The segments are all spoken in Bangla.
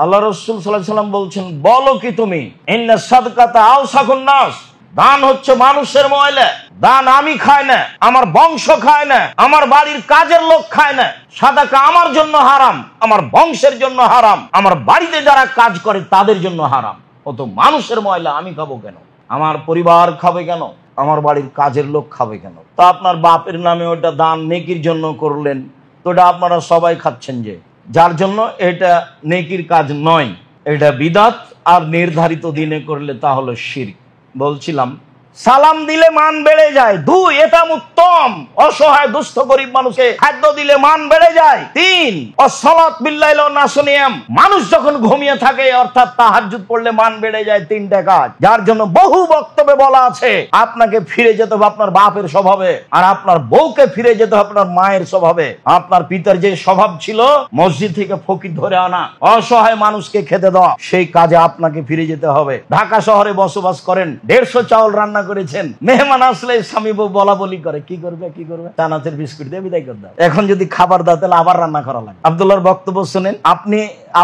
আল্লাহ রাসূল সাল্লাল্লাহু আলাইহি ওয়াসাল্লাম বলছেন, বলো কি তুমি, ইন্না সাদকাতা আওসাকুন নাস, দান হচ্ছে মানুষের ময়লা। দান আমি খাই না, আমার বংশ খায় না, আমার বাড়ির কাজের লোক খায় না। সাদাকা আমার জন্য হারাম, আমার বংশের জন্য হারাম, আমার বাড়িতে যারা কাজ করে তাদের জন্য হারাম। অত মানুষের ময়লা আমি খাবো কেন? আমার পরিবার খাবে কেন? আমার বাড়ির কাজের লোক খাবে কেন? তা আপনার বাপের নামে ওটা দান নেকির জন্য করলেন, তো এটা আপনারা সবাই খাচ্ছেন, যে যার জন্য এটা নেকির কাজ নয়, এটা বিদআত। আর নির্ধারিত দিনে করলে তা হলো শিরক। বলছিলাম, সালাম দিলে মান বেড়ে যায়। 2, এটা উত্তম, অসহায় দুস্থ গরিব মানুষকে খাদ্য দিলে মান বেড়ে যায়। 3, অসসালাত বিল্লাইল নাসনিয়াম, মানুষ যখন ঘুমিয়ে থাকে অর্থাৎ তাহাজ্জুদ পড়লে মান বেড়ে যায়। 3টা কাজ, যার জন্য বহু বক্তব্যে বলা আছে আপনাকে ফিরে যেতে হবে আপনার বাপের স্বভাবে, আর আপনার বউকে ফিরে যেতে হবে আপনার মায়ের স্বভাবে। আপনার পিতার যে স্বভাব ছিল মসজিদ থেকে ফকির ধরে আনা, অসহায় মানুষকে খেতে দেওয়া, সেই কাজে আপনাকে ফিরে যেতে হবে। ঢাকা শহরে বসবাস করেন, 150 চাউল রান্না করেছেন, মেহমান আসলে স্বামী বউ বলা বলি করে, কি করবে চানাচের বিস্কুট দিয়ে বিদায় করে দাও। এখন যদি খাবার দাও তাহলে আবার রান্না করা লাগে। আব্দুল্লাহর বক্তব্য শুনেন,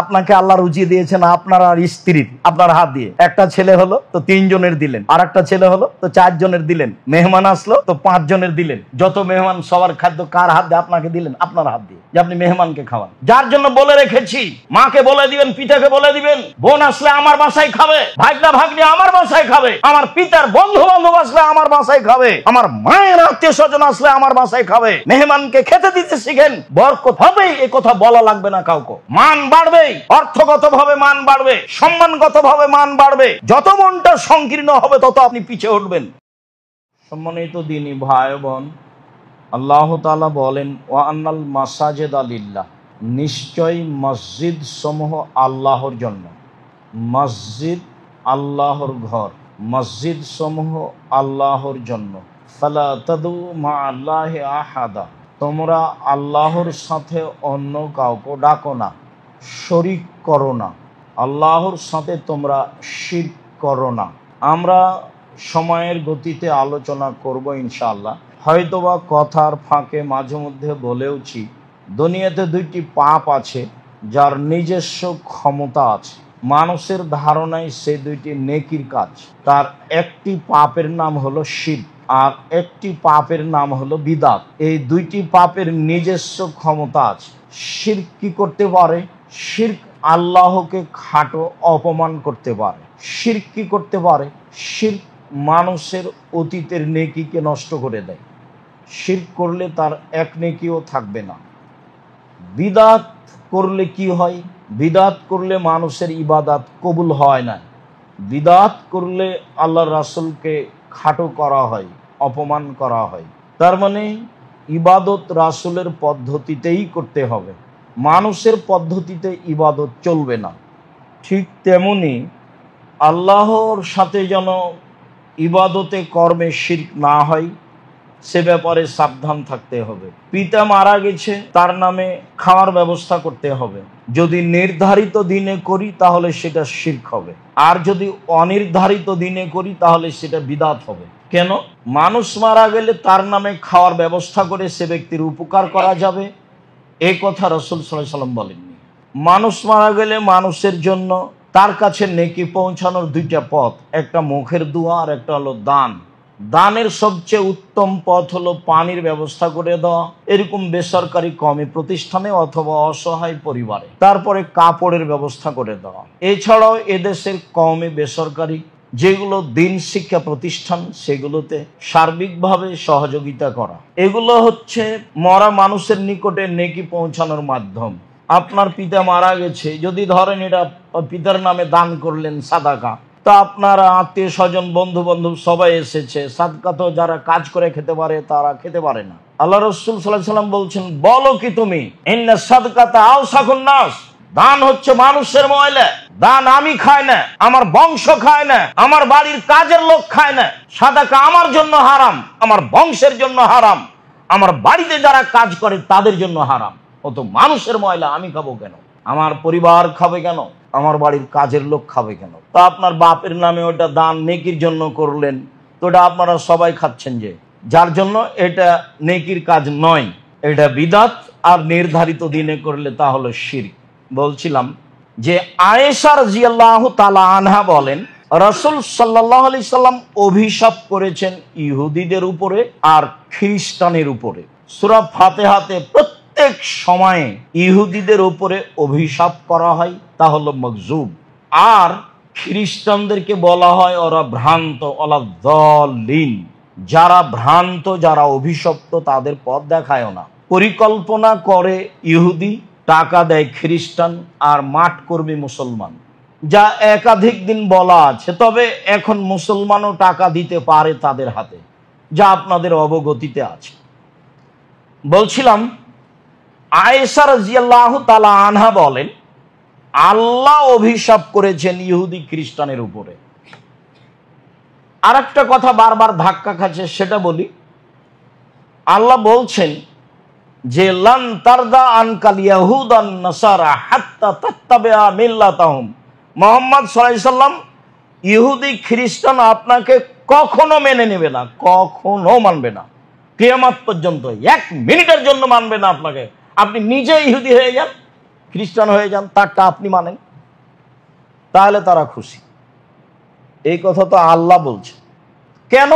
আপনাকে আল্লাহ রুজি দিয়েছেন আপনার আর স্ত্রীর, আপনার হাত দিয়ে। একটা ছেলে হলো তো 3 জনের দিলেন, আর একটা ছেলে হলো তো 4 জনের দিলেন, মেহমান আসলো তো 5 জনের দিলেন। যত মেহমান সবার খাদ্য কার হাত দিয়ে? আপনাকে দিলেন, আপনার হাত দিয়ে, যে আপনি মেহমানকে খাওয়ান। যার জন্য বলে রেখেছি, মাকে বলে দিবেন, পিতাকে বলে দিবেন, বোন আসলে আমার বাসায় খাবে, ভাগনা ভাগ্নি আমার বাসায় খাবে, আমার পিতার বন্ধু বান্ধব আসলে আমার বাসায় খাবে, আমার মায়ের আত্মীয় স্বজন আসলে আমার বাসায় খাবে। মেহমানকে খেতে দিতে শিখেন, বরকত হবে, এ কথা বলা লাগবে না কাউকে। মান বাড়বে, অর্থগতভাবে মান বাড়বে, সম্মানগতভাবে মান বাড়বে। যত মনটা সংকীর্ণ হবে তত আপনি পিছিয়ে উঠবেন। সম্মানিত দিনী ভাই বোন, আল্লাহ তাআলা বলেন, ওয়া আন্নাল মাসাজিদা লিল্লাহ, নিশ্চয় মসজিদ সমূহ আল্লাহর জন্য। মসজিদ আল্লাহর ঘর, মসজিদ সমূহ আল্লাহর জন্য। ফালা তাদু মা আল্লাহি আহাদা, তোমরা আল্লাহর সাথে অন্য কাউকে ডাকো না, শরীক করো না, আল্লাহর সাথে তোমরা শিরক করো না। আমরা সময়ের গতিতে আলোচনা করব ইনশাআল্লাহ। হয়তোবা কথার ফাঁকে মাঝে মধ্যে বলেওছি, দুনিয়াতে 2টি পাপ আছে যার নিজস্ব ক্ষমতা আছে। মানুষের ধারণায় সে 2টি নেকির কাজ। তার একটি পাপের নাম হলো শিরক, আর একটি পাপের নাম হলো বিদআত। এই 2টি পাপের নিজস্ব ক্ষমতা আছে। শিরক কি করতে পারে? শিরক আল্লাহকে খাটো অপমান করতে পারে। শিরক কি করতে পারে? শিরক মানুষের অতীতের নেকিকে নষ্ট করে দেয়। শিরক করলে তার এক নেকিও থাকবে না। বিদআত করলে কি হয়? বিদআত করলে মানুষের ইবাদত কবুল হয় না। বিদআত করলে আল্লাহর রাসূলকে খাটো করা হয়, অপমান করা হয়। তার মানে ইবাদত রাসূলের পদ্ধতিতেই করতে হবে, মানুষের পদ্ধতিতে ইবাদত চলবে না। ঠিক তেমনি আল্লাহর সাথে যেন ইবাদতে কর্মে শিরক না হয়, সে ব্যাপারে সাবধান থাকতে হবে। পিতা মারা গেছে, তার নামে খাওয়ার ব্যবস্থা করতে হবে। যদি নির্ধারিত দিনে করি তাহলে সেটা শিরক হবে, আর যদি অনির্ধারিত দিনে করি তাহলে সেটা বিদআত হবে। কেন? মানুষ মারা গেলে তার নামে খাওয়ার ব্যবস্থা করে সে ব্যক্তির উপকার করা যাবে, এই কথা রাসূল সাল্লাল্লাহু আলাইহি ওয়াসাল্লাম বলেননি। মানুষ মারা গেলে মানুষের জন্য তার কাছে নেকি পৌঁছানোর 2টা পথ, একটা মুখের দোয়া আর একটা হলো দান। দানের সবচেয়ে উত্তম পথ হলো পানির ব্যবস্থা করে দেওয়া, এরকম বেসরকারি কওমি প্রতিষ্ঠানে অথবা অসহায় পরিবারে। তারপরে কাপড়ের ব্যবস্থা করে দেওয়া। এছাড়াও এদেশের কওমি বেসরকারি যেগুলো দিন শিক্ষা প্রতিষ্ঠান, সেগুলোতে সার্বিকভাবে সহযোগিতা করা। এগুলো হচ্ছে মরা মানুষের নিকটে নেকি পৌঁছানোর মাধ্যম। আপনার পিতা মারা গেছে, যদি ধরেন এটা পিতার নামে দান করলেন সাদাকা, তা আপনার আত্মীয় স্বজন বন্ধু বান্ধব সবাই এসেছে, সাদকা তো যারা কাজ করে খেতে পারে তারা খেতে পারে না। আল্লাহ রাসূল সাল্লাল্লাহু আলাইহি ওয়াসাল্লাম বলছেন, বলো কি তুমি, ইন্না সাদকাতা আওসাকুন নাস, দান হচ্ছে মানুষের ময়লা। দান আমি খাই না, আমার বংশ খায় না, আমার বাড়ির কাজের লোক খায় না। সাদাকা আমার জন্য হারাম, আমার বংশের জন্য হারাম, আমার বাড়িতে যারা কাজ করে তাদের জন্য হারাম। অত মানুষের ময়লা আমি খাবো কেন? আমার পরিবার খাবে কেন? আমার বাড়ির কাজের লোক খাবে কেন? তা আপনার বাপের নামে ওটা দান নেকির জন্য করলেন, তো এটা আপনারা সবাই খাচ্ছেন, যে যার জন্য এটা নেকির কাজ নয়, এটা বিদআত। আর নির্ধারিত দিনে করলে তা হলো শিরক। বলছিলাম, যে আয়েশা রাদিয়াল্লাহু তাআলা আনহা বলেন, রাসূল সাল্লাল্লাহু আলাইহি সাল্লাম অভিশাপ করেছেন ইহুদিদের উপরে আর খ্রিস্টানের উপরে। সূরা ফাতিহাতে প্রত্যেক সময়ে ইহুদিদের উপরে অভিশাপ করা হয়, তা হলো মকজুব। আর খ্রিস্টানদেরকে বলা হয় ওরা ভ্রান্ত, ওলা দলিন, যারা ভ্রান্ত, যারা অভিশপ্ত, তাদের পথ দেখায় না। পরিকল্পনা করে ইহুদি, টাকা দেয় খ্রিস্টান, আর মাঠ কর্মী মুসলমান, যা একাধিক দিন বলা আছে। তবে এখন মুসলমানও টাকা দিতে পারে তাদের হাতে, যা আপনাদের অবগতিতে আছে। বলছিলাম, আয়েশা রাদিয়াল্লাহু তাআলা আনহা বলেন, আল্লাহ অভিশাপ করেছেন ইহুদি খ্রিস্টানের উপরে। আর একটা কথা বারবার ধাক্কা খাচ্ছে, সেটা বলি। আল্লাহ বলছেন যে লান তারদা আনকাল ইয়াহুদান নাসারা হাত্তা তাত্তাবিআ মিল্লাতাহুম। মুহাম্মদ সাল্লাল্লাহু আলাইহি সাল্লাম, ইহুদি খ্রিস্টান আপনাকে কখনো মেনে নেবে না, কখনো মানবে না, কিয়ামত পর্যন্ত। এক মিনিটের জন্য মানবে না আপনাকে। আপনি নিজে ইহুদি হয়ে যান, খ্রিস্টান হয়ে যান, তারটা আপনি মানেন, তাহলে তারা খুশি। এই কথা তো আল্লাহ বলছে। কেন?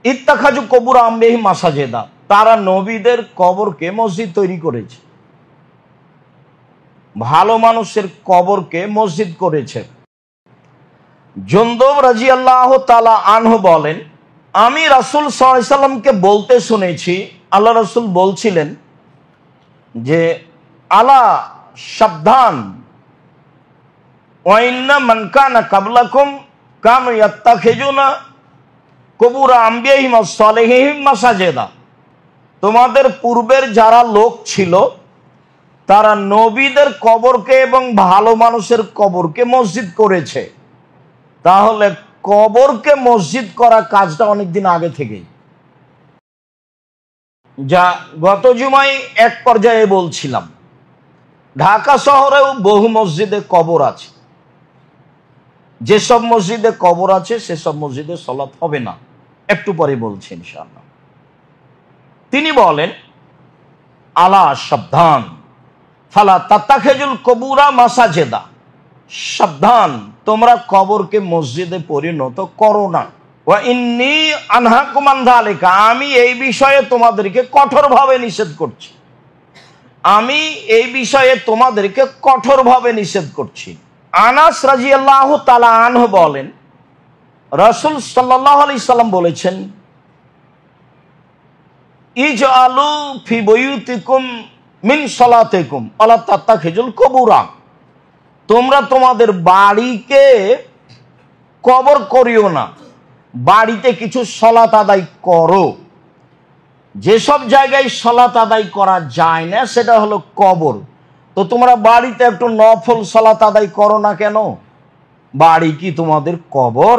ইত্তাখাজু কবুর আমবিহি মাসাজেদা, তারা নবীদের কবরকে মসজিদ তৈরি করেছে, ভালো মানুষের কবরকে মসজিদ করেছে। জুনদুব রাদিয়াল্লাহু তাআলা আনহু বলেন, আমি রাসূল সাল্লাল্লাহু আলাইহি সাল্লামকে বলতে শুনেছি, আল্লাহ রাসূল বলছিলেন যে আলা সাবধান, ওয়া ইন্না মান কানা ক্বাবলাকুম কানু ইয়াত্তাখিজুনা কুবুর আমবিয়াহিম ওয়াস সালিহিম মাসাজিদা। তোমাদের পূর্বের যারা লোক ছিল, তারা নবীদের কবরকে এবং ভালো মানুষের কবরকে মসজিদ করেছে। তাহলে কবরকে মসজিদ করা কাজটা অনেকদিন আগে থেকেই, যা গত জুমায় এক পর্যায়ে বলছিলাম। ঢাকা শহরেও বহু মসজিদে কবর আছে। যেসব মসজিদে কবর আছে সেসব মসজিদে সালাত হবে না, একটু পরে বলছি ইনশাআল্লাহ। তিনি বলেন, আলা সাবধান, ফালা তাত্তাখিজুল কবুরা মাসাজেদা, সাবধান, তোমরা কবরকে মসজিদে পরিণত করো না। ওয়া ইন্নী আনহাকুম আন যালিকা, আমি এই বিষয়ে তোমাদেরকে কঠোরভাবে নিষেধ করছি, আমি এই বিষয়ে তোমাদেরকে কঠোরভাবে নিষেধ করছি। আনাস রাদিয়াল্লাহু তাআলা আনহু বলেন, রাসূল সাল্লাল্লাহু আলাইহি সাল্লাম বলেছেন, ইজআলু ফি বুয়ুতিকুম মিন সালাতিকুম আলা তাত্তাখিজুল কবুরা, তোমরা তোমাদের বাড়িকে কবর করিও না, বাড়িতে কিছু সালাত আদায় করো। যেসব জায়গায় সালাত আদায় করা যায় না সেটা হলো কবর। তো তোমরা বাড়িতে একটু নফল সালাত আদায় করো না কেন? বাড়ি কি তোমাদের কবর?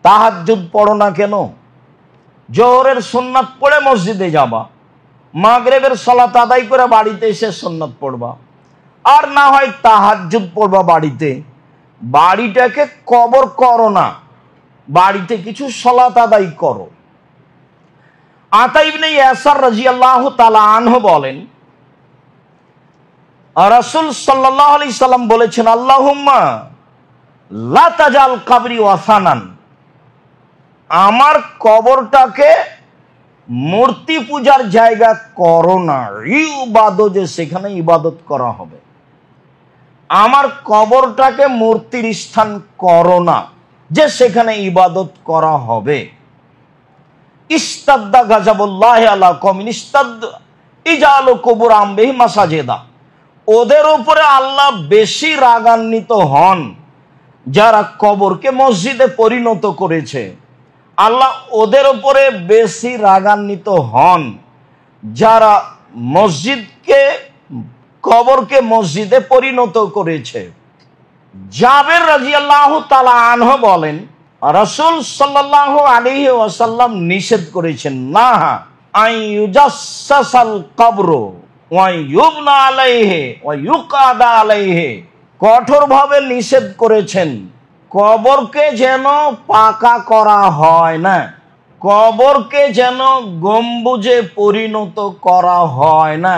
তাহাজ্জুদ পড়ো না কেন? জোহরের সুন্নাত পড়ে মসজিদে যাবা, মাগরিবের সালাত আদায় করে বাড়িতে এসে সুন্নাত পড়বা, আর না হয় তাহাজ্জুদ পড়বা বাড়িতে। বাড়িটাকে কবর করো না, বাড়িতে কিছু সালাত আদায় করো। আতা ইবনে ইয়াসার রাদিয়াল্লাহু তাআলা আনহু বলেন, রাসূল সাল্লাল্লাহু আলাইহি সাল্লাম বলেছেন, আল্লাহুম্মা লা তাজাল কবরি ওয়াসানান, আমার কবরটাকে মূর্তি পূজার জায়গা করো না, ইবাদত, যে সেখানে ইবাদত করা হবে। আমার কবরটাকে মূর্তির স্থান করো না, যে সেখানে ইবাদত করা হবে। ইস্তাদ্দা গাজাবুল্লাহি আলা কওমিন ইস্তাদ ইজালু কুবুর আমবিহি মাসাজিদা, ওদের উপরে আল্লাহ বেশি রাগান্বিত হন যারা কবরকে মসজিদে পরিণত করেছে। আল্লাহ ওদের উপরে বেশি রাগান্বিত হন যারা মসজিদকে, কবরকে মসজিদে পরিণত করেছে। জাবের রাদিয়াল্লাহু তাআলা আনহু বলেন, রাসূল সাল্লাল্লাহু আলাইহি ওয়াসাল্লাম নিষেধ করেছেন, না আইয়ুজাসসাসাল কবর ওয়া ইউবনা আলাইহি ওয়া ইউকাদা আলাইহি, কঠোরভাবে নিষেধ করেছেন কবরকে যেন পাকা করা হয় না, কবরকে যেন গম্বুজে পরিণত করা হয় না,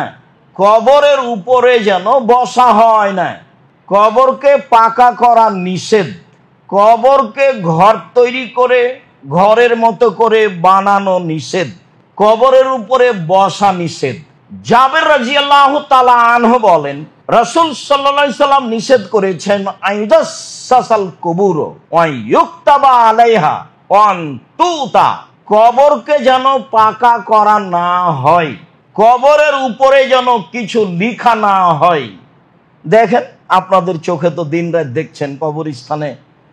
কবরের উপরে যেন বসা হয় না, কবরকে পাকা করা নিষেধ, কবরকে ঘর তৈরি করে ঘরের মতো করে বানানো নিষেধ, কবরের উপরে বসা নিষেধ। জাবের রাদিয়াল্লাহু তাআলা আনহু বলেন, রাসূল সাল্লাল্লাহু আলাইহি সাল্লাম নিষেধ করেছেন আইদাসাসাল কুবুর ওয়া ইউক্তাবা আলাইহা ওয়ান তুতা, কবরকে যেন পাকা করা না হয়, কবরের উপরে যেন কিছু লেখা না হয়। দেখেন আপনাদের চোখে তো দিনরাত দেখছেন কবরস্থানে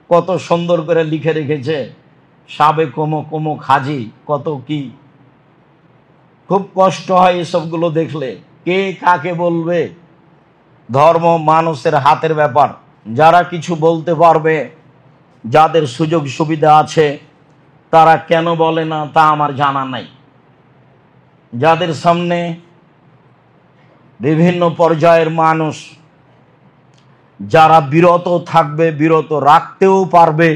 কত সুন্দর করে লিখে রেখেছে, সাবে কোমো কোমো খাজি কত কি। খুব কষ্ট হয় এসবগুলো দেখলে। কে কাকে বলবে? ধর্ম মানুষের হাতের ব্যাপার। যারা কিছু বলতে পারবে, যাদের সুযোগ সুবিধা আছে, তারা কেন বলে না তা আমার জানা নাই। যাদের সামনে বিভিন্ন পর্যায়ের মানুষ, যারা বিরত থাকবে, বিরত রাখতেও পারবে,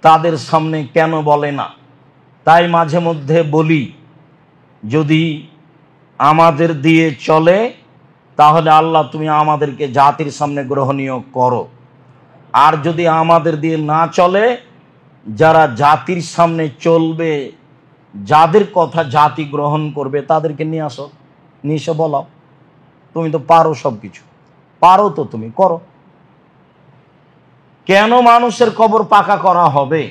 তাদের সামনে কেন বলে না? তাই মাঝে মধ্যে বলি, যদি আমাদের দিয়ে চলে তাহলে আল্লাহ তুমি আমাদেরকে জাতির সামনে গ্রহণীয় করো, আর যদি আমাদের দিয়ে না চলে, যারা জাতির সামনে চলবে, যাদের কথা জাতি গ্রহণ করবে, তাদেরকে নিয়ে আসো, নিয়ে এসে বলাও, তুমি তো পারো, সব কিছু পারো, তো তুমি করো। কেন মানুষের কবর পাকা করা হবে?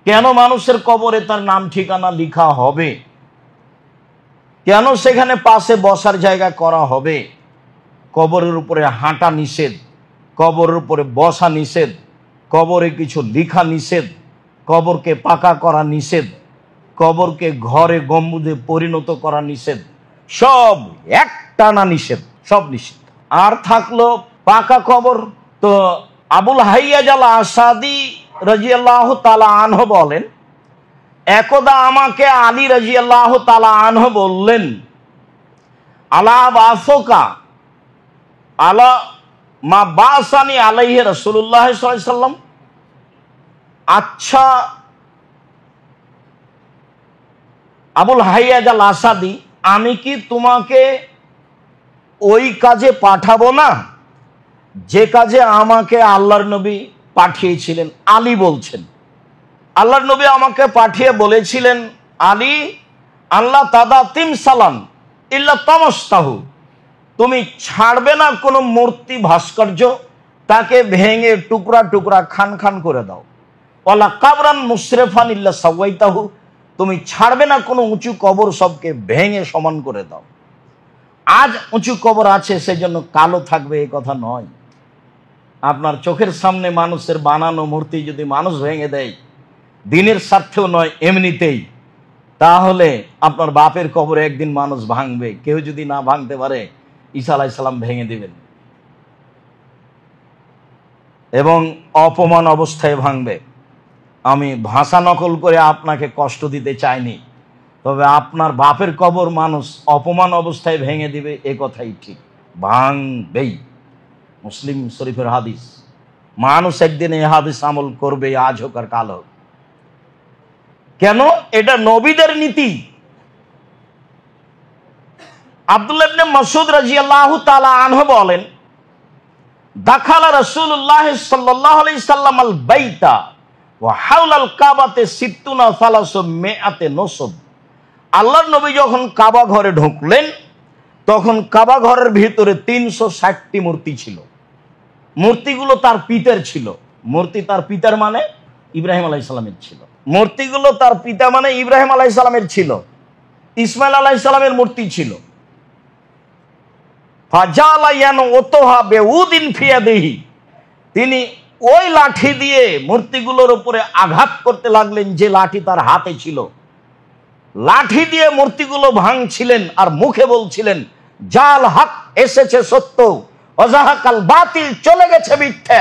কেন মানুষের কবরে তার নাম ঠিকানা লিখা হবে? কেন সেখানে পাশে বসার জায়গা করা হবে? কবরের উপরে হাঁটা নিষেধ, কবরের উপরে বসা নিষেধ, কবরে কিছু লিখা নিষেধ, কবরকে পাকা করা নিষেধ, কবরকে ঘরে গম্বুজে পরিণত করা নিষেধ, সব একটানা নিষেধ, সব নিষেধ। আর থাকলো পাকা কবর, তো আবুল হাইয়াজ আল আসাদি রাদিয়াল্লাহু তাআলা আনহু বলেন, একদা আমাকে আলী রাদিয়াল্লাহু তাআলা আনহু বললেন, আলা বাসোকা আলা মা বাসানি আলাইহি রাসূলুল্লাহ সাল্লাল্লাহু আলাইহি সাল্লাম, আচ্ছা আবুল হাইয়াজ আল আসাদি, আমি কি তোমাকে ওই কাজে পাঠাবো না যে কাজে আমাকে আল্লাহর নবী পাঠিয়েছিলেন? আলী বলছেন, আল্লাহর নবী আমাকে পাঠিয়ে বলেছিলেন, আলী, আল্লাহ তাদা তিম সালান ইল্লা তামাস্তাহু, তুমি ছাড়বে না কোনো মূর্তি ভাস্কর্য, তাকে ভেঙে টুকরা টুকরা খান খান করে দাও। ওয়ালা কাবরান মুশরিফান ইল্লা সাওয়াইতাহু, তুমি ছাড়বে না কোনো উঁচু কবর, সবকে ভেঙে সমান করে দাও। আজ উঁচু কবর আছে সেজন্য কালো থাকবে এ কথা নয়। আপনার চোখের সামনে মানুষের বানানো মূর্তি যদি মানুষ ভেঙে দেয়, দিনের স্বার্থেও নয়, এমনিতেই, তাহলে আপনার বাপের কবরে একদিন মানুষ ভাঙবে। কেউ যদি না ভাঙতে পারে, ঈসা আলাইহিস সালাম ভেঙে দিবেন, এবং অপমান অবস্থায় ভাঙবে। আমি ভাষা নকল করে আপনাকে কষ্ট দিতে চাইনি, তবে আপনার বাপের কবর মানুষ অপমান অবস্থায় ভেঙে দিবে, এ কথাই ঠিক, ভাঙবেই। মুসলিম শরীফের হাদিস। মানুষ একদিন এই হাদিস আমল করবে, আজ হোক আর কাল হোক। কেন? এটা নবীদের নীতি। আব্দুল্লাহ ইবনে মাসউদ রাদিয়াল্লাহু তাআলা আনহু বলেন, দাখালা রাসূলুল্লাহ সাল্লাল্লাহু আলাইহি সাল্লাম আল বাইতা ওয়া হাওলাল কাবাতে সিত্তুনা সালাসু মিআতে নসব। আল্লাহর নবী যখন কাবা ঘরে ঢুকলেন, তখন কাবা ঘরের ভিতরে 360টি মূর্তি ছিল। মূর্তিগুলো তার পিতার ছিল। মূর্তি তার পিতার মানে ইব্রাহিম আলাইহিস সালামের ছিল। মূর্তিগুলো তার পিতা মানে ইব্রাহিম আলাইহিস সালামের ছিল। ইসমাইল আলাইহিস সালামের মূর্তি ছিল। তিনি ওই লাঠি দিয়ে মূর্তিগুলোর উপরে আঘাত করতে লাগলেন, যে লাঠি তার হাতে ছিল। লাঠি দিয়ে মূর্তিগুলো ভাঙছিলেন আর মুখে বলছিলেন, জাল হক এসেছে সত্য, অজাহাকাল বাতিল চলে গেছে মিথ্যা,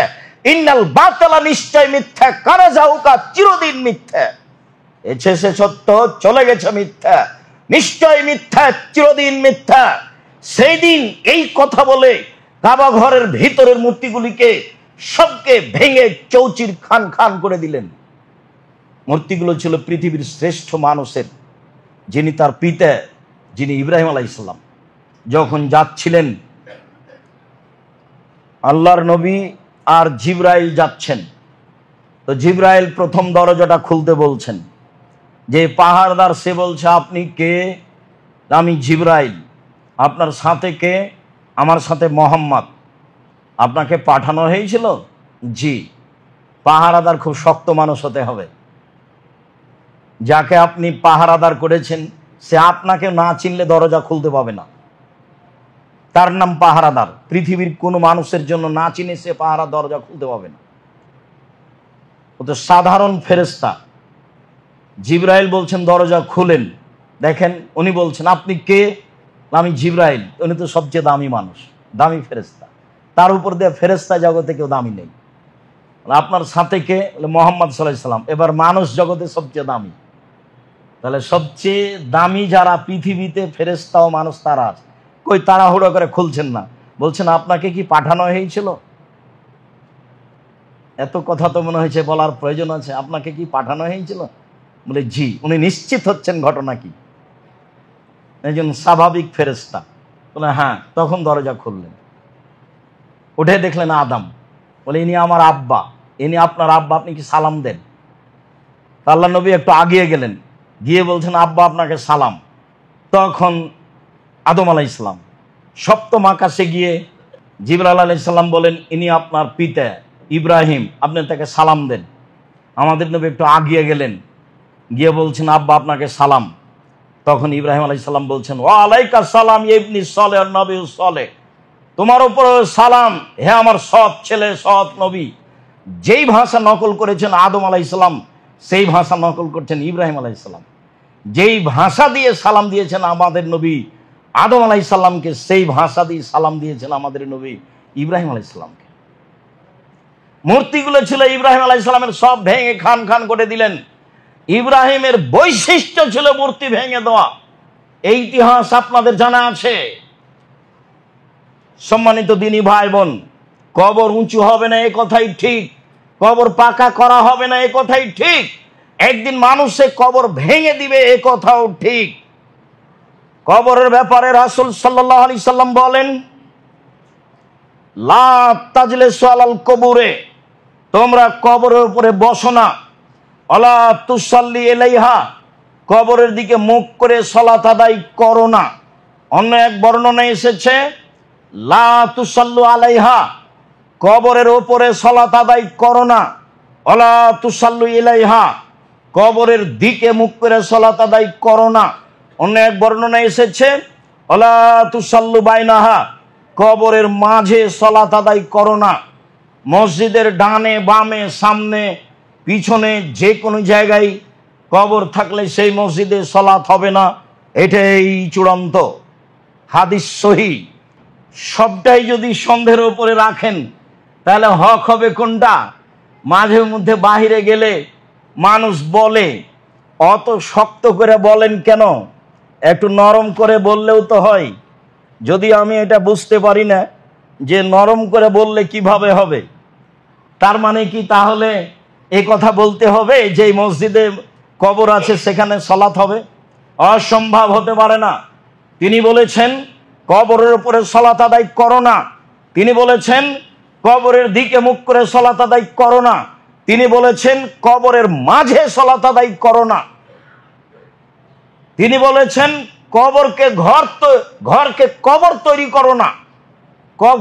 ইন্নাল বাতিলা নিশ্চয় মিথ্যা, কারা যাউকা চিরদিন মিথ্যা। এসেছে সত্য, চলে গেছে মিথ্যা, নিশ্চয় মিথ্যা, চিরদিন মিথ্যা। সেই দিন এই কথা বলে কাবা ঘরের ভিতরের মূর্তিগুলিকে সবকে ভেঙে চৌচির খান খান করে দিলেন। মূর্তিগুলো ছিল পৃথিবীর শ্রেষ্ঠ মানুষের, যিনি তার পিতা, যিনি ইব্রাহিম আলাইহিস সালাম। যখন যাচ্ছিলেন আল্লাহর নবী আর জিবরাইল যাচ্ছেন। তো জিবরাইল প্রথম দরজাটা খুলতে বলছেন। যে পাহাড়দার সে বলছে, আপনি কে? আমি জিবরাইল। আপনার সাথে কে? আমার সাথে মোহাম্মদ। আপনাকে পাঠানো হয়েছিল? জি। পাহারাদার খুব শক্ত মানুষ হতে হবে। যাকে আপনি পাহারাদার করেছেন সে আপনাকে না চিনলে দরজা খুলতে পাবে না। তার নাম পাহারাদার। পৃথিবীর কোনো মানুষের জন্য না চিনে সে পাহারা দরজা খুলতে পাবে না। ও তো সাধারণ ফেরেশতা। জিবরাইল বলছেন দরজা খুলেন। দেখেন উনি বলছেন, আপনি কে? আমি জিবরাইল। উনি তো সবচেয়ে দামি মানুষ, দামি ফেরেশতা। তার উপর দিয়ে ফেরেশতা জগতে কেউ দামি নেই। আপনার সাথে কে? মোহাম্মদ সাল্লাল্লাহু আলাইহি সাল্লাম। এবার মানুষ জগতে সবচেয়ে দামি। তাহলে সবচেয়ে দামি যারা পৃথিবীতে ফেরেশতা ও মানুষ তারা আছে। কই তাড়াহুড়ো করে খুলছেন না, বলছেন আপনাকে কি পাঠানো হয়েছিল? এত কথা তো মনে হয়েছে বলার প্রয়োজন আছে। আপনাকে কি পাঠানো হয়েছিল? বলে জি। উনি নিশ্চিত হচ্ছেন ঘটনা কি। একজন স্বাভাবিক ফেরেশতা। বলে হ্যাঁ। তখন দরজা খুললেন। উঠে দেখলেন আদম। বলে ইনি আমার আব্বা। ইনি আপনার আব্বা, আপনি কি সালাম দেন? আল্লাহ নবী একটু আগিয়ে গেলেন, গিয়ে বলছেন আব্বা আপনাকে সালাম। তখন আদম আলাইহিস সালাম। সপ্তম আকাশে গিয়ে জিবরাইল আলাইহিস সালাম বলেন, ইনি আপনার পিতা ইব্রাহিম, আপনি তাকে সালাম দেন। আমাদের নবী একটু আগিয়ে গেলেন, গিয়ে বলছেন আব্বা আপনাকে সালাম। তখন ইব্রাহিম আলাইহিস সালাম বলছেন, ওয়া আলাইকা সালাম ইবনি সালেহ নবী সালেহ, তোমার উপর সালাম হে আমার সৎ ছেলে, সৎ নবী। যেই ভাষা নকল করেছেন আদম আলাইহিস সালাম, সেই ভাষা নকল করছেন ইব্রাহিম আলাইহিস সালাম। যেই ভাষা দিয়ে সালাম দিয়েছেন আমাদের নবী আদম আলাইহিস সালামকে, সেই ভাষা দিয়ে সালাম দিয়েছেন আমাদের নবী ইব্রাহিম আলাইহিস সালামকে। মূর্তিগুলো ছিল ইব্রাহিম আলাইহিস সালামের, সব ভেঙে খান খান করে দিলেন। ইব্রাহিমের বৈশিষ্ট্য ছিল মূর্তি ভেঙে দেওয়া। এই ইতিহাস আপনাদের জানা আছে। সম্মানিত দিনী ভাই বোন, কবর উঁচু হবে না এ কথাই ঠিক, কবর পাকা করা হবে না এ কথাই ঠিক, একদিন মানুষে কবর ভেঙে দিবে এ কথাও ঠিক। কবরের ব্যাপারে রাসূল সাল্লাল্লাহু আলাইহি সাল্লাম বলেন, লা তাজলিসু আলাল কবুরে, তোমরা কবরের উপরে বসো না। আলা তুসাল্লি ইলাইহা, কবরের দিকে মুখ করে সালাত আদায় করো না। অন্য এক বর্ণনায় এসেছে লা তুসাল্লু আলাইহা, কবরের উপরে সালাত আদায় করো না। আলা তুসাল্লু ইলাইহা, কবরের দিকে মুখ করে সালাত আদায় করো না। অন্য এক বর্ণনায় এসেছে আলা তুসাল্লু বাইনাহা, কবরের মাঝে সালাত আদায় করো না। মসজিদের ডানে বামে সামনে পিছনে যে কোনো জায়গায় কবর থাকলে সেই মসজিদে সালাত হবে না, এটাই চূড়ান্ত হাদিস সহিহ। সবটাই যদি সন্দেহের উপরে রাখেন তাহলে হক হবে কোনটা? মাঝে মধ্যে বাহিরে গেলে মানুষ বলে, অত শক্ত করে বলেন কেন, একটু নরম করে বললেও তো হয়। যদি আমি এটা বুঝতে পারি না যে নরম করে বললে কিভাবে হবে, তার মানে কি তাহলে এ কথা বলতে হবে যে মসজিদে কবর আছে সেখানে সালাত হবে? অসম্ভব হতে পারে না। তিনি বলেছেন কবরের উপরে সালাত আদায় করো না। তিনি বলেছেন কবরের দিকে মুখ করে সালাত আদায় করো না। তিনি বলেছেন কবরের মাঝে সালাত আদায় করো না। তিনি বলেছেন ঘরকে কবর তৈরি করো না,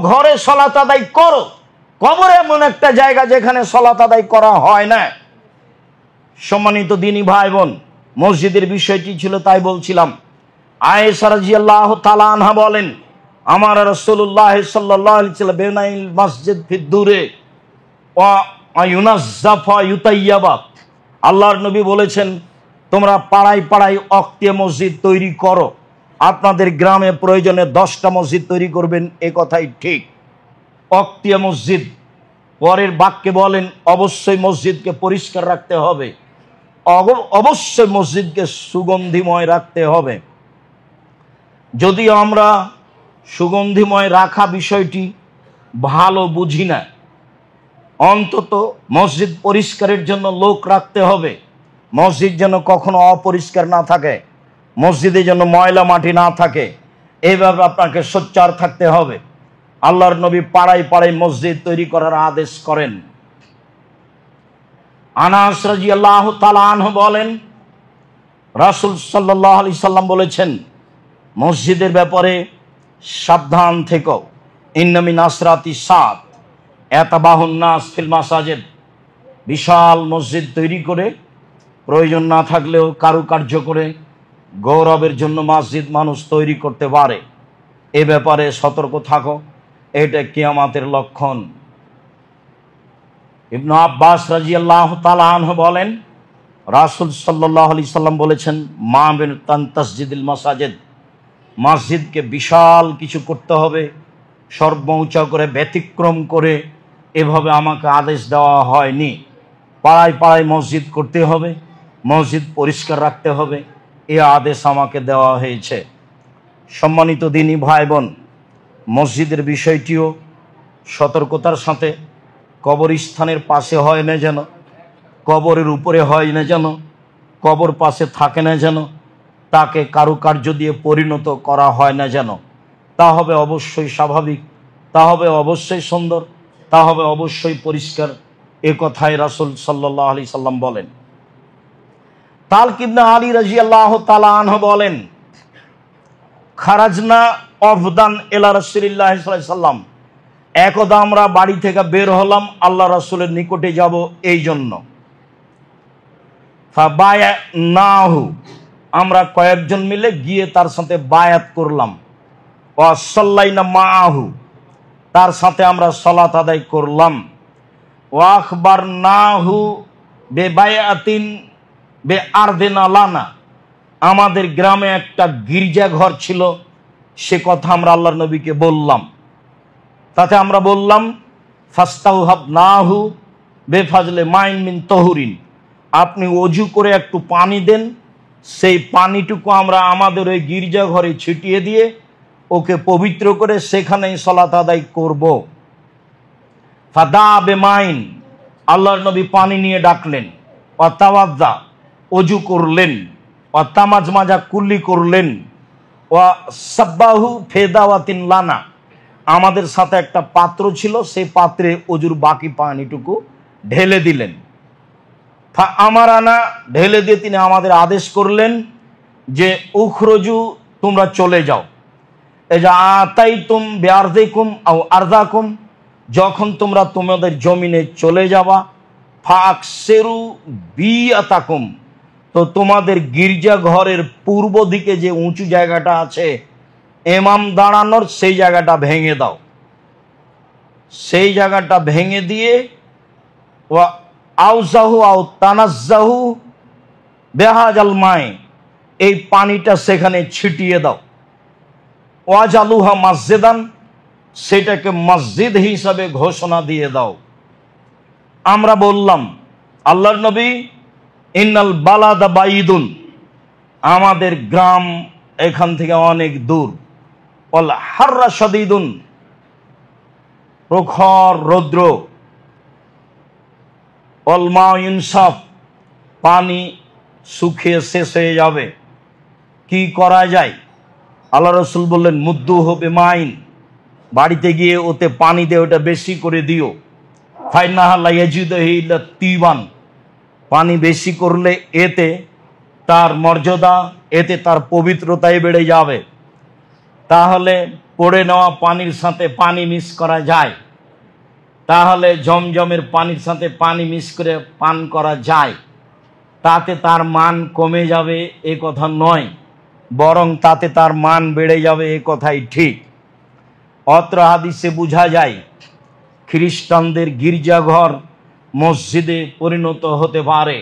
ঘরে সালাত আদায় করো। কবর এমন একটা জায়গা যেখানে সালাত আদায় করা হয় না। সম্মানিত দিনী ভাই বোন, মসজিদের বিষয়টি ছিল তাই বলছিলাম। আয়েশা রাদিয়াল্লাহু তাআলা আনহা বলেন, আমার রাসূলুল্লাহ সাল্লাল্লাহু আলাইহি ওয়াসাল্লাম বেনাইল মসজিদ ফিদ্দুরে ওয়া আয়ুনাজ্জাফা ইউতাইয়াবা, আল্লাহর নবী বলেছেন তোমরা পাড়ায় পাড়ায় অক্তিয়া মসজিদ তৈরি করো। আপনাদের গ্রামে প্রয়োজনে 10টা মসজিদ তৈরি করবেন, এ কথাই ঠিক। অক্তিয়া মসজিদ। পরের বাক্যে বলেন অবশ্যই মসজিদকে পরিষ্কার রাখতে হবে, অবশ্যই মসজিদকে সুগন্ধিময় রাখতে হবে। যদিও আমরা সুগন্ধিময় রাখা বিষয়টি ভালো বুঝি না, অন্তত মসজিদ পরিষ্কারের জন্য লোক রাখতে হবে। মসজিদ যেন কখনো অপরিষ্কার না থাকে, মসজিদে যেন ময়লা মাটি না থাকে, এইভাবে আপনাকে সোচ্চার থাকতে হবে। আল্লাহর নবী পাড়ায় পাড়ায় মসজিদ তৈরি করার আদেশ করেন। আনাস রাদিয়াল্লাহু তাআলা আনহু বলেন, রাসূল সাল্লাল্লাহু আলাইহি সাল্লাম বলেছেন, মসজিদের ব্যাপারে সাবধান থেকো। ইন্না মিন আসরাতি সাত ইয়াতাবাহুন নাস ফিল মাসাজিদ। বিশাল মসজিদ তৈরি করে প্রয়োজন না থাকলেও কারুকার্য করে গৌরবের জন্য মসজিদ মানুষ তৈরি করতে পারে। এ ব্যাপারে সতর্ক থাকো, এটা কিয়ামতের লক্ষণ। ইবনে আব্বাস রাদিয়াল্লাহু তাআলা আনহু বলেন, রাসূল সাল্লাল্লাহু আলাইহি সাল্লাম বলেছেন, মা বিন তাসজিদিল মাসাজিদ, মসজিদকে বিশাল কিছু করতে হবে, সর্বোচ্চ করে ব্যতিক্রম করে এভাবে আমাকে আদেশ দেওয়া হয়নি। পাড়ায় পাড়ায় মসজিদ করতে হবে, মসজিদ পরিষ্কার রাখতে হবে, এ আদেশ আমাকে দেওয়া হয়েছে। সম্মানিত দিনী ভাই বোন, মসজিদের বিষয়টিও সতর্কতার সাথে, কবরস্থানের পাশে হয় না যেন, কবরের উপরে হয় না যেন, কবর পাশে থাকে না যেন, তাকে কারুকার্য দিয়ে পরিণত করা হয় না যেন। তা হবে অবশ্যই স্বাভাবিক, তা হবে অবশ্যই সুন্দর, তা হবে অবশ্যই পরিষ্কার। এ কথাই রাসূল সাল্লাল্লাহু আলাইহি সাল্লাম বলেন। তালক ইবনে আলী রাদিয়াল্লাহু তাআলা আনহু বলেন, খারাজনা অফদান ইলা রাসূলিল্লাহ সাল্লাল্লাহু আলাইহি সাল্লাম, একদা আমরা বাড়ি থেকে বের হলাম আল্লাহ রাসূলের নিকটে যাব এই জন্য। ফাবায়ানাহু, আমরা কয়েকজন মিলে গিয়ে তার সাথে বায়াত করলাম। ওয়া সাল্লাইনা মাআহু, তার সাথে আমরা সালাত আদায় করলাম। ওয়া আখবারনাহু বিবায়াতিন বিআরদিনা লানা, আমাদের গ্রামে একটা গির্জাঘর ছিল, সে কথা আমরা আল্লাহর নবীকে বললাম। তাতে আমরা বললাম, ফাস্তাউহাবনাহু বেফাজলে মাইন মিন তহুরিন, আপনি অজু করে একটু পানি দেন, সেই পানিটুকু আমরা আমাদের ওই গির্জাঘরে ছিটিয়ে দিয়ে ওকে পবিত্র করে সেখানেই সালাত আদায় করব। ফাদা বেমাইন, আল্লাহর নবী পানি নিয়ে ডাকলেন। অতাওয়াজ্জা, অজু করলেন। অতামাজমাজা, কুল্লি করলেন। ওয়া সাব্বাহু ফেদাওয়াতিন লানা, আমাদের সাথে একটা পাত্র ছিল, সেই পাত্রে অজুর বাকি পানিটুকু ঢেলে দিলেন। আমারানা, ঢেলে দিয়ে তিনি আমাদের আদেশ করলেন যে উখরজু, তোমরা চলে যাও। এই যে আতাইতুম বিআরদিকুম আও আরদাকুম, যখন তোমরা তোমাদের জমিনে চলে যাবা, ফাকসেরু বিআতাকুম, তো তোমাদের গির্জা ঘরের পূর্ব দিকে যে উঁচু জায়গাটা আছে ইমাম দাঁড়ানোর, সেই জায়গাটা ভেঙে দাও। সেই জায়গাটা ভেঙে দিয়ে ওয়া আউজাহু আও তানাজ্জাহু বেহাজাল মাই, এই পানিটা সেখানে ছিটিয়ে দাও। ওয়াজালুহা মসজিদান, সেটাকে মসজিদ হিসাবে ঘোষণা দিয়ে দাও। আমরা বললাম, আল্লাহর নবী, ইন্নাল বালাদা বাইদুন, আমাদের গ্রাম এখান থেকে অনেক দূর। ওয়াল হাররা শাদীদুন, প্রখর রৌদ্র। ওয়াল মা ইনসাফ, পানি শুকিয়ে শেষ হয়ে যাবে, কি করা যায়? আল্লাহ রাসূল বললেন, মুদ্দুহু বিমাইন, বাড়িতে গিয়ে ওতে পানি দিয়ে ওটা বেশি করে দিও। ফাইনাহা লা ইয়াজিদুহু ইল্লা তিবান, পানি বেশি করলে এতে তার মর্যাদা, এতে তার পবিত্রতাই বেড়ে যাবে। তাহলে পড়ে নেওয়া পানির সাথে পানি মিক্স করা যায়, তাহলে জমজমের পানির সাথে পানি মিক্স করে পান করা যায়, তাতে তার মান কমে যাবে এ কথা নয়, বরং তাতে তার মান বেড়ে যাবে এ কথাই ঠিক। অত্র হাদিসে বোঝা যায় খ্রিস্টানদের গির্জাঘর মসজিদে পরিণত হতে পারে,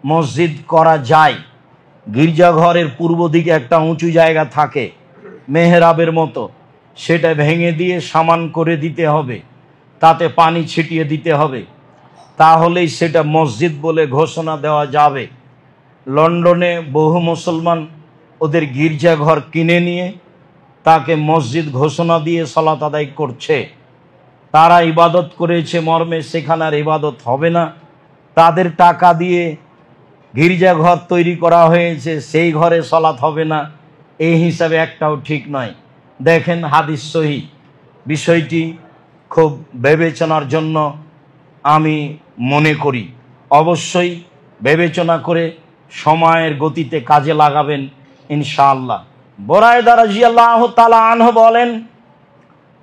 মসজিদ করা যায়। গির্জাঘরের পূর্ব দিকে একটা উঁচু জায়গা থাকে মেহরাবের মতো, সেটা ভেঙে দিয়ে সমান করে দিতে হবে, তাতে পানি ছিটিয়ে দিতে হবে, তাহলেই সেটা মসজিদ বলে ঘোষণা দেওয়া যাবে। লন্ডনে বহু মুসলমান ওদের গির্জাঘর কিনে নিয়ে তাকে মসজিদ ঘোষণা দিয়ে সালাত আদায় করছে। তারা ইবাদত করেছে মর্মে সেখানে আর ইবাদত হবে না, তাদের টাকা দিয়ে গির্জাঘর তৈরি করা হয়েছে, সেই ঘরে সালাত হবে না, এই হিসাবে একটাও ঠিক নয়। দেখেন হাদিস সহিহ, বিষয়টি খুব বিবেচনার জন্য আমি মনে করি। অবশ্যই বিবেচনা করে সময়ের গতিতে কাজে লাগাবেন ইনশাআল্লাহ। বুরায়দা রাদিয়াল্লাহু তাআলা আনহু বলেন,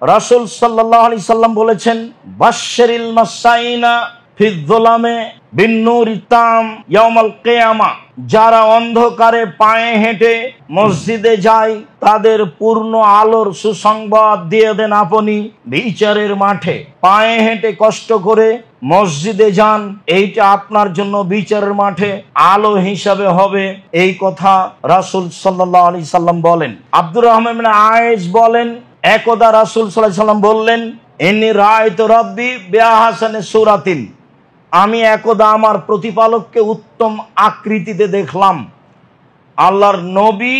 রাসূল সাল্লাল্লাহু আলাইহি সাল্লাম বলেছেন, বাশশিরিল মাসাইনা ফিয-যুলামে বিন-নূরি তাম ইয়াউমাল কিয়ামা, যারা অন্ধকারে পায়ে হেঁটে মসজিদে যায় তাদের পূর্ণ আলোর সুসংবাদ দিয়ে দেন আপনি বিচারের মাঠে। পায়ে হেঁটে কষ্ট করে মসজিদে যান, এইটা আপনার জন্য বিচারের মাঠে আলো হিসাবে হবে, এই কথা রাসূল সাল্লাল্লাহু আলাইহি সাল্লাম বলেন। আব্দুর রহমান ইবনে আয়েশ বলেন, একদা রাসূল সাল্লাল্লাহু আলাইহি সাল্লাম বললেন, ইন্নী রাআইতু রাব্বি বিআহসানি সূরাতিন, আমি একদা আমার প্রতিপালককে উত্তম আকৃতিতে দেখলাম। আল্লাহর নবী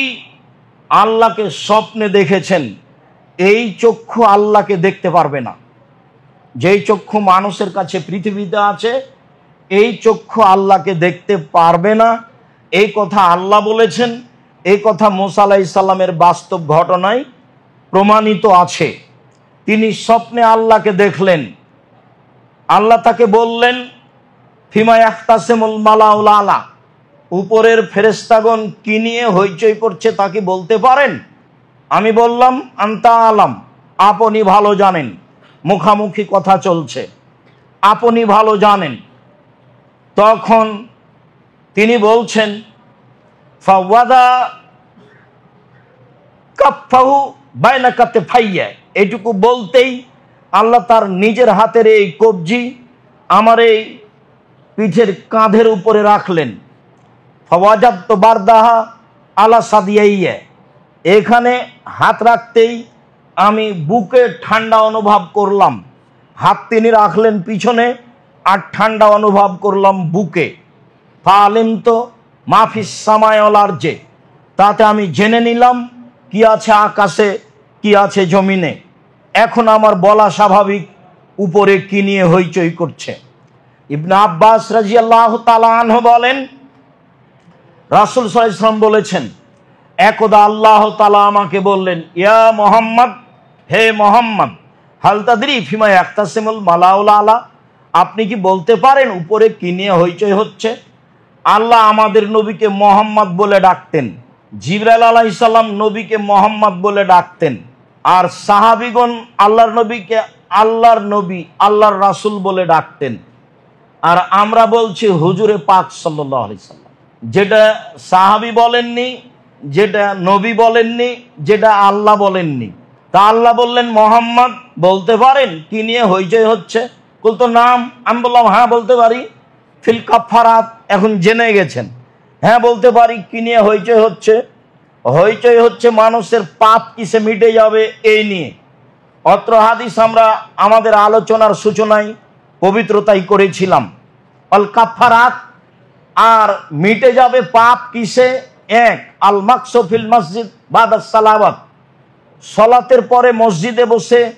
আল্লাহকে স্বপ্নে দেখেছেন। এই চক্ষু আল্লাহকে দেখতে পারবে না। যেই চক্ষু মানুষের কাছে পৃথিবীতে আছে, এই চক্ষু আল্লাহকে দেখতে পারবে না, এই কথা আল্লাহ বলেছেন। এই কথা মুসা আলাইহিস সালামের বাস্তব ঘটনায় প্রমাণিত আছে। তিনি স্বপ্নে আল্লাহকে দেখলেন। আল্লাহ তাকে বললেন, ফিমা ইয়াখতাসিমুল মালাউল আলা, উপরের ফেরেশতাগণ কি নিয়ে হইচই করছে তা কি বলতে পারেন? আমি বললাম, আনতা আলাম, আপনি ভালো জানেন। মুখামুখি কথা চলছে, আপনি ভালো জানেন। তখন তিনি বলছেন, ফাওয়াদা কাফাহু বাইনা কাতফাইয়া, এইটুকু বলতেই আল্লাহ তার নিজের হাতের এই কবজি আমার এই পিঠের কাঁধের উপরে রাখলেন। ফাওয়াজাদতু বারদাহা আলা সাদিয়াইয়া, এখানে হাত রাখতেই আমি বুকে ঠান্ডা অনুভব করলাম। হাত তিনি রাখলেন পিছনে, আর ঠান্ডা অনুভব করলাম বুকে। ফালিমতু মাফিস সামাই ওয়াল আরজে, তাতে আমি জেনে নিলাম কি আছে আকাশে, কি আছে জমিনে। এখন আমার বলা স্বাভাবিক, উপরে কি নিয়ে হইচই করছে। ইবনে আব্বাস রাদিয়াল্লাহু তাআলা আনহু বলেন, রাসূল সাল্লাল্লাহু আলাইহি ওয়াসাল্লাম বলেছেন, একদা আল্লাহ তাআলা আমাকে বললেন, ইয়া মুহাম্মদ, হে মুহাম্মদ, হাল তাদরি ফিমা ইয়াখতাসিমুল মালাউল আলা, আপনি কি বলতে পারেন উপরে কি নিয়ে হইচই হচ্ছে? আল্লাহ আমাদের নবীকে মুহাম্মদ বলে ডাকতেন। জিবরাইল আলাইহিস সালাম নবীকে মুহাম্মদ বলে ডাকতেন। আর সাহাবীগণ আল্লাহর নবীকে আল্লাহর নবী, আল্লাহর রাসূল বলে ডাকতেন। আর আমরা বলছি হুজুরে পাক সাল্লাল্লাহু আলাইহি সাল্লাম। যেটা সাহাবী বলেননি, যেটা নবী বলেননি, যেটা আল্লাহ বলেননি। তা আল্লাহ বললেন, মুহাম্মদ বলতে পারেন কি নিয়ে হইচই হচ্ছে? বলতো নাম। আমি বললাম, হ্যাঁ বলতে পারি। ফিল কাফারাত, এখন জেনে গেছেন। হ্যাঁ বলতে পারি। কি নিয়ে হইচই হচ্ছে? হইচই হচ্ছে মানুষের পাপ কিসে মিটে যাবে এই নিয়ে। অত্র হাদিস আমরা আমাদের আলোচনার সূচনায় পবিত্রতাই করেছিলাম। আল কাফারাত, আর মিটে যাবে পাপ কিসে? এক, আল মাকসু ফিল মসজিদ বাদা সালাওয়াত, সালাতের পরে মসজিদে বসে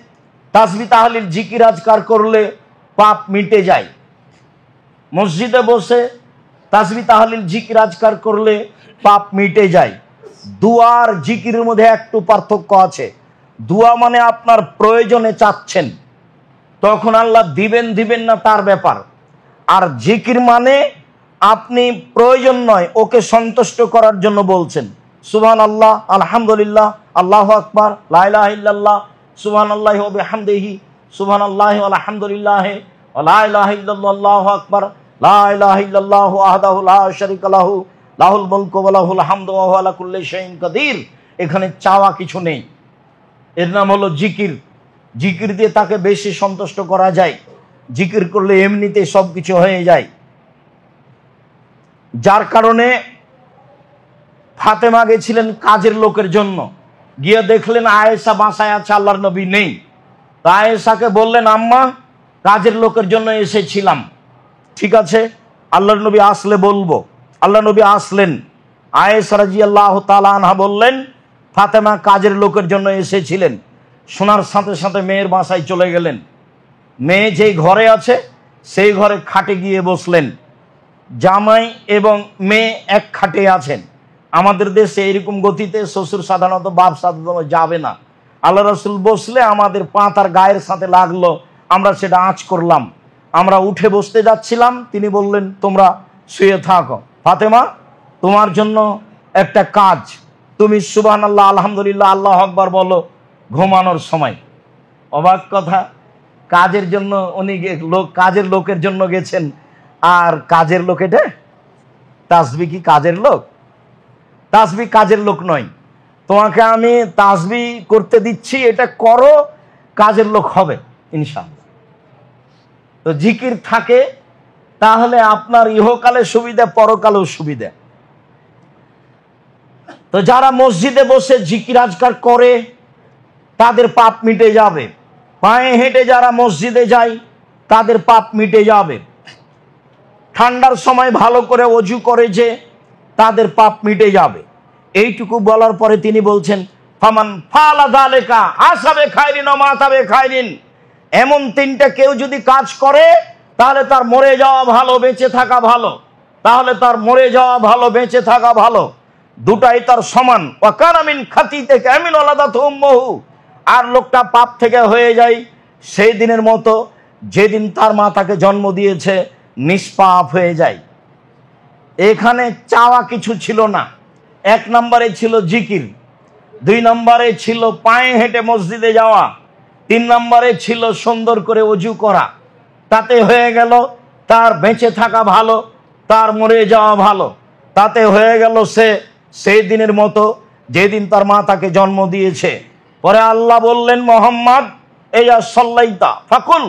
তাসবিহ তাহলিল জিকির আজকার করলে পাপ মিটে যায়। মসজিদে বসে তাসবিহ তাহলিল জিকির আজকার করলে পাপ মিটে যায়। দুয়ার জিকিরের মধ্যে একটু পার্থক্য আছে। দুয়া মানে আপনার প্রয়োজনে চাচ্ছেন, তখন আল্লাহ দিবেন দিবেন না তার ব্যাপার। আর জিকির মানে আপনি প্রয়োজন নয়, ওকে সন্তুষ্ট করার জন্য বলছেন। সুবহানাল্লাহ, আলহামদুলিল্লাহ, আল্লাহু আকবার, লা ইলাহা ইল্লাল্লাহ, সুবহানাল্লাহি ওয়া বিহামদিহি, সুবহানাল্লাহি ওয়া আলহামদুলিল্লাহি ওয়া লা ইলাহা ইল্লাল্লাহ, আল্লাহু আকবার, লা ইলাহা ইল্লাল্লাহু ওয়াহদাহু লা শারীকা লাহু, লাহুল মুলকু ওয়া লাহুল হামদু ওয়া হুয়া আলা কুল্লি শাইইন কাদির। এখানে চাওয়া কিছু নেই। এর নাম হলো জিকির। জিকির দিয়ে তাকে বেশি সন্তুষ্ট করা যায়। জিকির করলে এমনিতে সব কিছু হয়ে যায়। যার কারণে ফাতেমা গেছিলেন কাজের লোকের জন্য, গিয়ে দেখলেন আয়েশা বাসায় আছে, আল্লাহর নবী নেই। তা আয়েশাকে বললেন, আম্মা কাজের লোকের জন্য এসেছিলাম। ঠিক আছে, আল্লাহর নবী আসলে বলবো। আল্লাহ নবী আসলেন। আয়েশা রাদিয়াল্লাহু তাআলা আনহা বললেন, ফাতেমা কাজের লোকের জন্য এসেছিলেন। শোনার সাথে সাথে মেয়ের বাসায় চলে গেলেন। মেয়ে যেই ঘরে আছে সেই ঘরে খাটে গিয়ে বসলেন। জামাই এবং মেয়ে এক খাটে আছেন। আমাদের দেশে এরকম গতিতে শ্বশুর সাধারণত বাপ সাধারণত যাবে না। আল্লাহ রাসূল বসলে আমাদের পা তার গায়ের সাথে লাগলো, আমরা সেটা আঁচ করলাম। আমরা উঠে বসতে যাচ্ছিলাম, তিনি বললেন তোমরা শুয়ে থাকো। ফাতেমা, তোমার জন্য একটা কাজ, তুমি সুবহানাল্লাহ আলহামদুলিল্লাহ আল্লাহু আকবার বলো ঘুমানোর সময়। অবাক কথা, কাজের জন্য উনি কাজের লোকের জন্য গেছেন, আর কাজের লোক এটা তাসবিহ কি কাজের লোক? তাসবিহ কাজের লোক নয়। তোমাকে আমি তাসবিহ করতে দিচ্ছি, এটা করো, কাজের লোক হবে ইনশাআল্লাহ। তো জিকির থাকে তাহলে আপনার ইহকালে সুবিধা, পরকালেও সুবিধা। তো যারা মসজিদে বসে জিকির আজকার করে তাদের পাপ মিটে যাবে। পায়ে হেঁটে যারা মসজিদে যায় তাদের পাপ মিটে যাবে। ঠান্ডার সময় ভালো করে ওযু করে যে তাদের পাপ মিটে যাবে। এইটুকু বলার পরে তিনি বলছেন ফামান ফালা যালিকা আসাবে খায়রিন ওয়া মাতাবে খায়রিন, এমন তিনটা কেউ যদি কাজ করে তাহলে তার মরে যাওয়া ভালো, বেঁচে থাকা ভালো। তাহলে তার মরে যাওয়া ভালো, বেঁচে থাকা ভালো, দুটাই তার সমান। ওয়া কানা মিন খাতিতে কামিন ওয়ালাদাতু উম্মুহু, আর লোকটা পাপ থেকে হয়ে যায় সেই দিনের মতো যেদিন তার মা তাকে জন্ম দিয়েছে, নিষ্পাপ হয়ে যায়। এখানে চাওয়া কিছু ছিল না। এক নম্বরে ছিল জিকির, দুই নম্বরে ছিল পায়ে হেঁটে মসজিদে যাওয়া, তিন নম্বরে ছিল সুন্দর করে ওযু করা। তাতে হয়ে গেল তার বেঁচে থাকা ভালো, তার মরে যাওয়া ভালো। তাতে হয়ে গেল সে সেই দিনের মতো যেদিন তার মা তাকে জন্ম দিয়েছে। পরে আল্লাহ বললেন, মোহাম্মদ ইয়া সাল্লাইতা ফাকুল,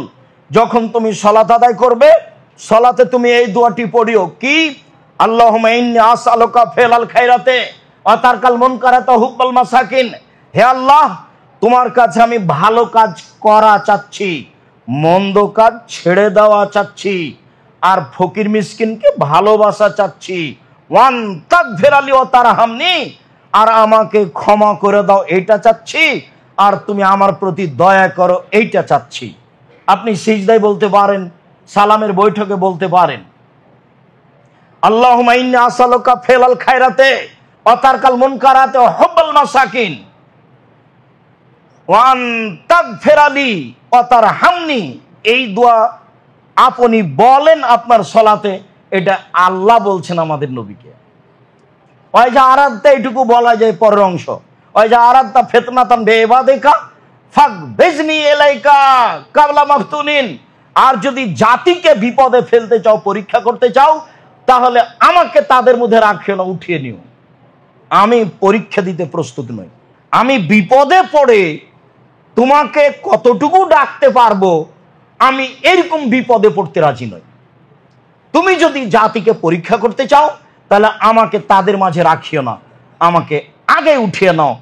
যখন তুমি সালাত আদায় করবে সালাতে তুমি এই দোয়াটি পড়িও, কি? আল্লাহুম্মা ইন্নী আসআলুকা ফিলাল খায়রাতে ওয়া তারকাল মুনকারাতি ওয়া হুব্বাল মাসাকিন, হে আল্লাহ তোমার কাছে আমি ভালো কাজ করা চাচ্ছি, মন্দ কাজ ছেড়ে দেওয়া চাচ্ছি, আর ফকির মিসকিনকে ভালোবাসা চাচ্ছি। ওয়ান তাগফিরালি ওয়া তারহামনি, আর আমাকে ক্ষমা করে দাও এইটা চাচ্ছি, আর তুমি আমার প্রতি দয়া করো এইটা চাচ্ছি। আপনি সিজদায় বলতে পারেন, সালামের বৈঠকে বলতে পারেন, আল্লাহুম্মা ইন্নী আসআলুকা ফিলাল খায়রাতে ওয়া তারকাল মুনকারাতি ওয়া হুব্বাল মাসাকিন ওয়ান তাগফিরালি ওয়া তারহামনি। এই দোয়া আপনি বলেন আপনার সালাতে, এটা আল্লাহ বলছেন আমাদের নবীকে। ওই যে আরাদটা এইটুকু বলা যায় পরের অংশ, ওই যে আরাদটা ফিতনাতান বিইবাদিকা ফাগবিজনি ইলাইকা কাবলা মাফতুনিন, আর যদি জাতিকে বিপদে ফেলতে চাও, পরীক্ষা করতে চাও, তাহলে আমাকে তাদের মধ্যে রাখিও না, উঠিয়ে নিও। আমি পরীক্ষা দিতে প্রস্তুত নই। আমি বিপদে পড়ে তোমাকে কতটুকু ডাকতে পারবো, আমি এরকম বিপদে পড়তে রাজি নই। তুমি যদি জাতিকে পরীক্ষা করতে চাও তাহলে আমাকে তাদের মাঝে রাখিও না, আমাকে আগে উঠিয়ে নাও।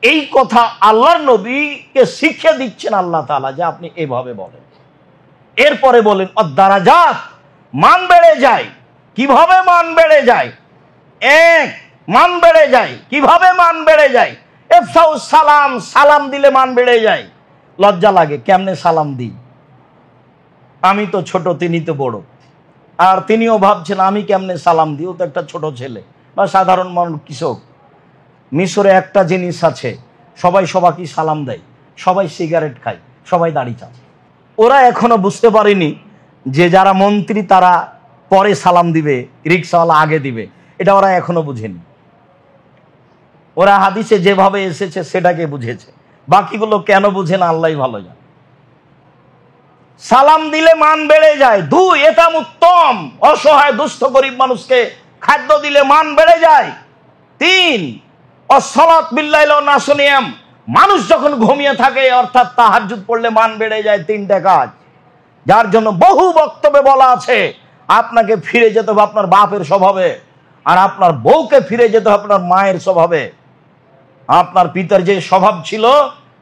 এই কথা আল্লাহর নবীকে শিখিয়ে দিচ্ছেন আল্লাহ তাআলা যে আপনি এভাবে বলেন। এরপরে বলেন অদ্দারাজাত, মান বেড়ে যায়। কিভাবে মান বেড়ে যায়? এক, মান বেড়ে যায় কিভাবে? মান বেড়ে যায় ইফসাউ সালাম, সালাম দিলে মান বেড়ে যায়। লজ্জা লাগে, কেমনে সালাম দিই? আমি তো ছোট, তিনি তো বড়। আর তিনিও ভাবছেন আমি কেমনে সালাম দিই, ও তো একটা ছোট ছেলে বা সাধারণ মানুষ, কৃষক। মিশরে একটা জিনিস আছে, সবাই সবাইকে সালাম দেয়, সবাই সিগারেট খায়, সবাই দাড়ি চাচ্ছে। ওরা এখনো বুঝতে পারেনি যে যারা মন্ত্রী তারা পরে সালাম দিবে, রিক্সাওয়ালা আগে দিবে, এটা ওরা এখনো বুঝেনি। ওরা হাদিসে যেভাবে এসেছে সেটাকে বুঝেছে, বাকিগুলো কেন বুঝে না আল্লাহই ভালো জানে। সালাম দিলে মান বেড়ে যায়। দুই, এটা উত্তম, অসহায় দুস্থ গরিব মানুষকে খাদ্য দিলে মান বেড়ে যায়। তিন, অসলাত বিল্লাইল নাসনিয়াম, মানুষ যখন ঘুমিয়ে থাকে অর্থাৎ তাহাজ্জুদ পড়লে মান বেড়ে যায়। তিনটা কাজ, যার জন্য বহু বক্তব্যে বলা আছে আপনাকে ফিরে যেতে হবে আপনার বাপের স্বভাবে, আর আপনার বউকে ফিরে যেতে হবে আপনার মায়ের স্বভাবে। আপনার পিতার যে স্বভাব ছিল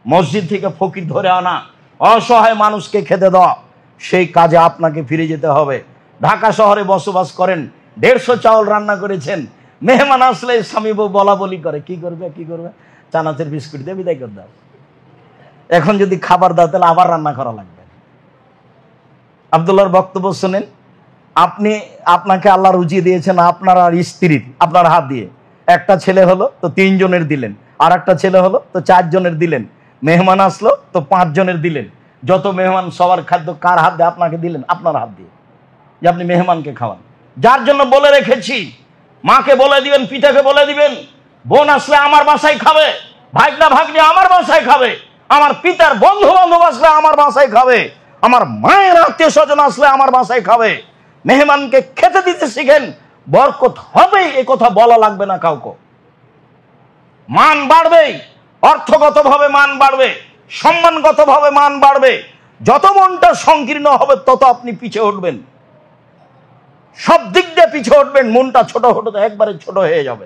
মসজিদ থেকে ফকির ধরে আনা, অসহায় মানুষকে খেতে দেওয়া, সেই কাজে আপনাকে ফিরে যেতে হবে। ঢাকা শহরে বসবাস করেন, 150 চাউল রান্না করেছেন, মেহমান আসলে স্বামী বউ বলা বলি করে, কি করবে কি করবে, চানাচের বিস্কুট দিয়ে বিদায় করে দাও। এখন যদি খাবার দাও তাহলে আবার রান্না করা লাগবে। আব্দুল্লাহর বক্তব্য শুনেন, আপনাকে আল্লাহ রুজি দিয়েছেন আপনার আর স্ত্রীর, আপনার হাত দিয়ে। একটা ছেলে হলো তো 3 জনের দিলেন, আর একটা ছেলে হলো তো 4 জনের দিলেন, মেহমান আসলো তো 5 জনের দিলেন, যত মেহমান সবার খাদ্য কার হাত দিয়ে? আপনাকে দিলেন, আপনার হাত দিয়ে, যে আপনি মেহমানকে খাওয়ান। যার জন্য বলে রেখেছি, মাকে বলে দিবেন, পিতাকে বলে দিবেন, বোন আসলে আমার বাসায় খাবে, ভাগনা ভাগ্নি আমার বাসায় খাবে, আমার পিতার বন্ধু বান্ধব আসলে আমার বাসায় খাবে, আমার মায়ের আত্মীয় স্বজন আসলে আমার বাসায় খাবে। মেহমানকে খেতে দিতে শিখেন, বরকত হবে, এ কথা বলা লাগবে না কাউকে। মান বাড়বে, অর্থগতভাবে মান বাড়বে, সম্মানগতভাবে মান বাড়বে। যত মনটা সংকীর্ণ হবে তত আপনি পিছিয়ে উঠবেন, সব দিক দিয়ে পিছিয়ে উঠবেন, মনটা ছোট হতে একবারে ছোট হয়ে যাবে।